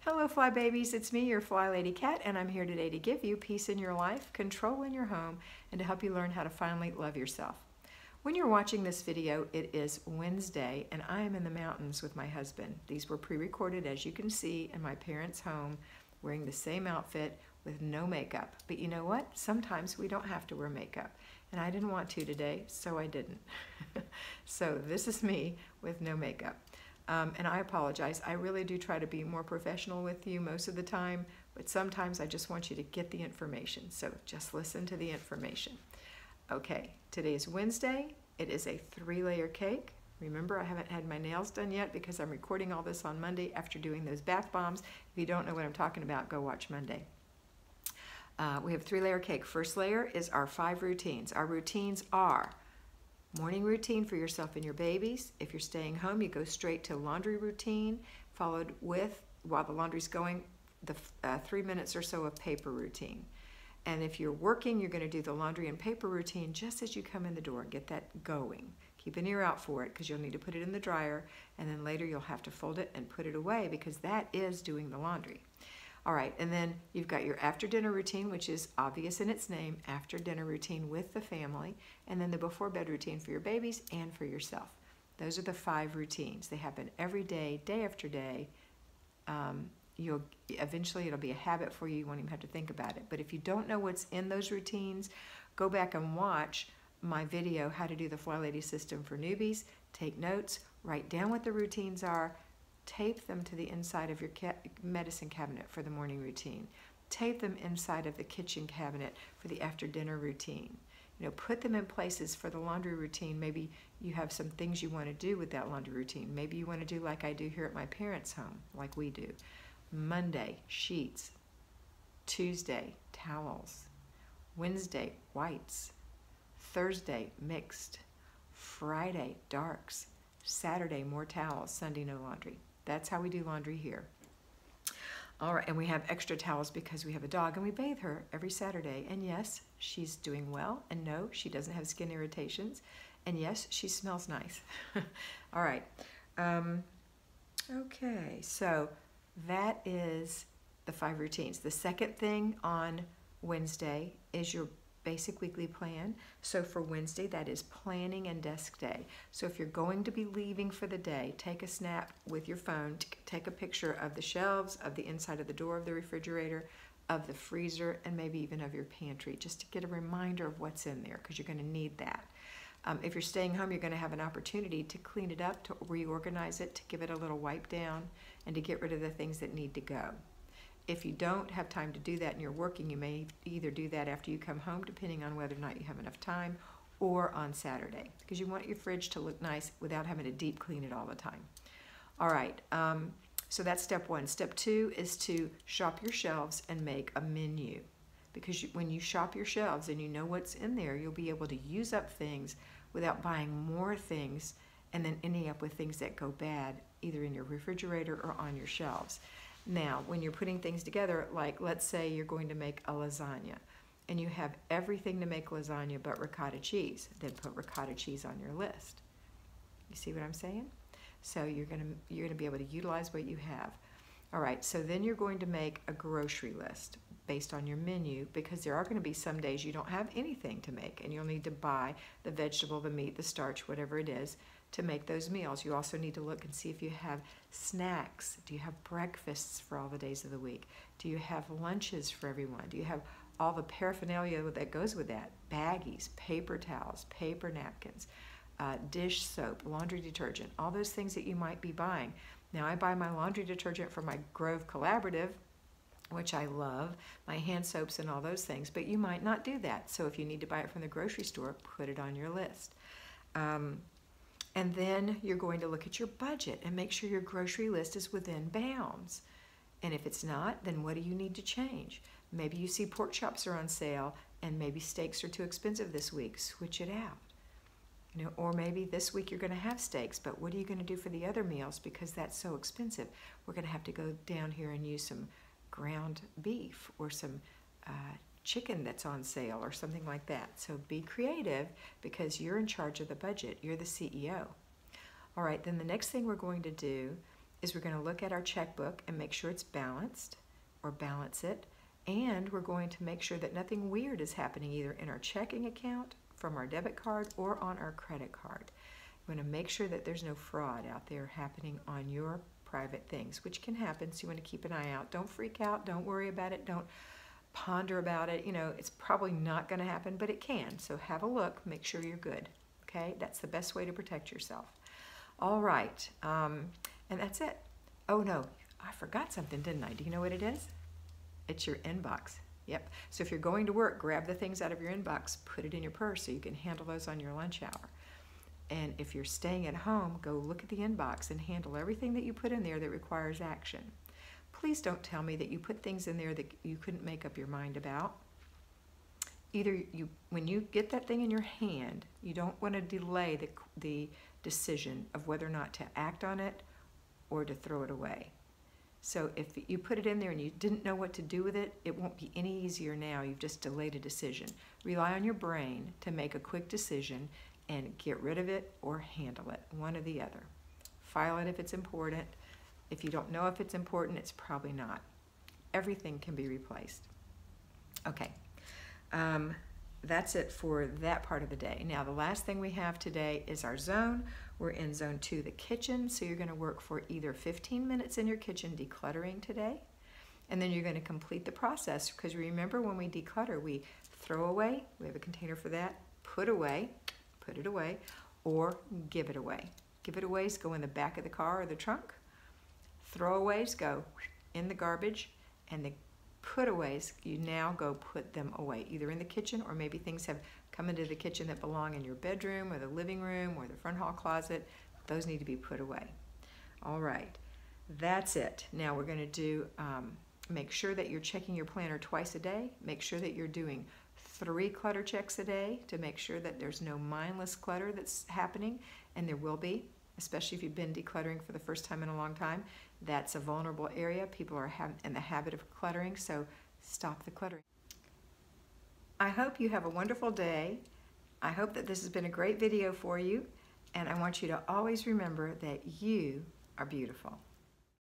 Hello Fly Babies, it's me, your FlyLady Kat, and I'm here today to give you peace in your life, control in your home, and to help you learn how to finally love yourself. When you're watching this video, it is Wednesday, and I am in the mountains with my husband. These were pre-recorded, as you can see, in my parents' home, wearing the same outfit with no makeup. But you know what? Sometimes we don't have to wear makeup, and I didn't want to today, so I didn't. So this is me with no makeup. And I apologize. I really do try to be more professional with you most of the time, but sometimes I just want you to get the information. So just listen to the information. Okay, today is Wednesday. It is a 3-layer cake. Remember, I haven't had my nails done yet because I'm recording all this on Monday after doing those bath bombs. If you don't know what I'm talking about, go watch Monday. We have 3-layer cake. First layer is our 5 routines. Our routines are morning routine for yourself and your babies. If you're staying home, you go straight to laundry routine, followed with, while the laundry's going, the 3 minutes or so of paper routine. And if you're working, you're going to do the laundry and paper routine just as you come in the door. Get that going. Keep an ear out for it because you'll need to put it in the dryer, and then later you'll have to fold it and put it away because that is doing the laundry. All right, and then you've got your after dinner routine, which is obvious in its name, after dinner routine with the family, and then the before bed routine for your babies and for yourself. Those are the 5 routines. They happen every day, day after day. Eventually it'll be a habit for you. You won't even have to think about it. But if you don't know what's in those routines, go back and watch my video, How to Do the FlyLady System for Newbies. Take notes, write down what the routines are, tape them to the inside of your medicine cabinet for the morning routine. Tape them inside of the kitchen cabinet for the after dinner routine. You know, put them in places for the laundry routine. Maybe you have some things you want to do with that laundry routine. Maybe you want to do like I do here at my parents' home, like we do. Monday, sheets. Tuesday, towels. Wednesday, whites. Thursday, mixed. Friday, darks. Saturday, more towels. Sunday, no laundry. That's how we do laundry here. All right, and we have extra towels because we have a dog and we bathe her every Saturday. And yes, she's doing well. And no, she doesn't have skin irritations. And yes, she smells nice. All right. Okay, so that is the 5 routines. The second thing on Wednesday is your basic weekly plan. So for Wednesday, that is planning and desk day. So if you're going to be leaving for the day, take a snap with your phone, take a picture of the shelves, of the inside of the door of the refrigerator, of the freezer, and maybe even of your pantry, just to get a reminder of what's in there, because you're going to need that. If you're staying home, you're going to have an opportunity to clean it up, to reorganize it, to give it a little wipe down, and to get rid of the things that need to go. If you don't have time to do that and you're working, you may either do that after you come home, depending on whether or not you have enough time, or on Saturday, because you want your fridge to look nice without having to deep clean it all the time. All right, so that's step 1. Step 2 is to shop your shelves and make a menu, because when you shop your shelves and you know what's in there, you'll be able to use up things without buying more things and then ending up with things that go bad either in your refrigerator or on your shelves. Now, when you're putting things together, like let's say you're going to make a lasagna and you have everything to make lasagna but ricotta cheese, then put ricotta cheese on your list. You see what I'm saying? So you're gonna be able to utilize what you have. All right, so then you're going to make a grocery list based on your menu, because there are going to be some days you don't have anything to make and you'll need to buy the vegetable, the meat, the starch, whatever it is, to make those meals. You also need to look and see if you have snacks. Do you have breakfasts for all the days of the week? Do you have lunches for everyone? Do you have all the paraphernalia that goes with that? Baggies, paper towels, paper napkins, dish soap, laundry detergent, all those things that you might be buying. Now, I buy my laundry detergent from my Grove Collaborative, which I love, my hand soaps and all those things, but you might not do that. So if you need to buy it from the grocery store, put it on your list. And then you're going to look at your budget and make sure your grocery list is within bounds. And if it's not, then what do you need to change? Maybe you see pork chops are on sale and maybe steaks are too expensive this week. Switch it out. You know, or maybe this week you're going to have steaks, but what are you going to do for the other meals because that's so expensive? We're going to have to go down here and use some ground beef or some chicken that's on sale or something like that. So be creative because you're in charge of the budget. You're the CEO. All right, then the next thing we're going to do is we're going to look at our checkbook and make sure it's balanced or balance it. And we're going to make sure that nothing weird is happening either in our checking account, from our debit card, or on our credit card. We're going to make sure that there's no fraud out there happening on your private things, which can happen, so you want to keep an eye out. Don't freak out, don't worry about it, don't ponder about it. You know, it's probably not going to happen, but it can. So have a look, make sure you're good. Okay, that's the best way to protect yourself. All right, and that's it. Oh no, I forgot something, didn't I? Do you know what it is? It's your inbox. Yep. So if you're going to work, grab the things out of your inbox, put it in your purse so you can handle those on your lunch hour. And if you're staying at home, go look at the inbox and handle everything that you put in there that requires action. Please don't tell me that you put things in there that you couldn't make up your mind about. Either when you get that thing in your hand, you don't want to delay the decision of whether or not to act on it or to throw it away. So if you put it in there and you didn't know what to do with it, it won't be any easier now. You've just delayed a decision. Rely on your brain to make a quick decision and get rid of it or handle it, one or the other. File it if it's important. If you don't know if it's important, it's probably not. Everything can be replaced. Okay, that's it for that part of the day. Now the last thing we have today is our zone. We're in zone 2, the kitchen. So you're going to work for either 15 minutes in your kitchen decluttering today, and then you're going to complete the process, because remember when we declutter, we throw away, we have a container for that, put away, put it away, or give it away. Give it aways go in the back of the car or the trunk. Throwaways go in the garbage, and the put-aways, you now go put them away, either in the kitchen, or maybe things have come into the kitchen that belong in your bedroom or the living room or the front hall closet. Those need to be put away. All right, that's it. Now we're going to do, make sure that you're checking your planner twice a day. Make sure that you're doing 3 clutter checks a day to make sure that there's no mindless clutter that's happening, and there will be, especially if you've been decluttering for the first time in a long time. That's a vulnerable area. People are in the habit of cluttering, so stop the cluttering. I hope you have a wonderful day. I hope that this has been a great video for you, and I want you to always remember that you are beautiful.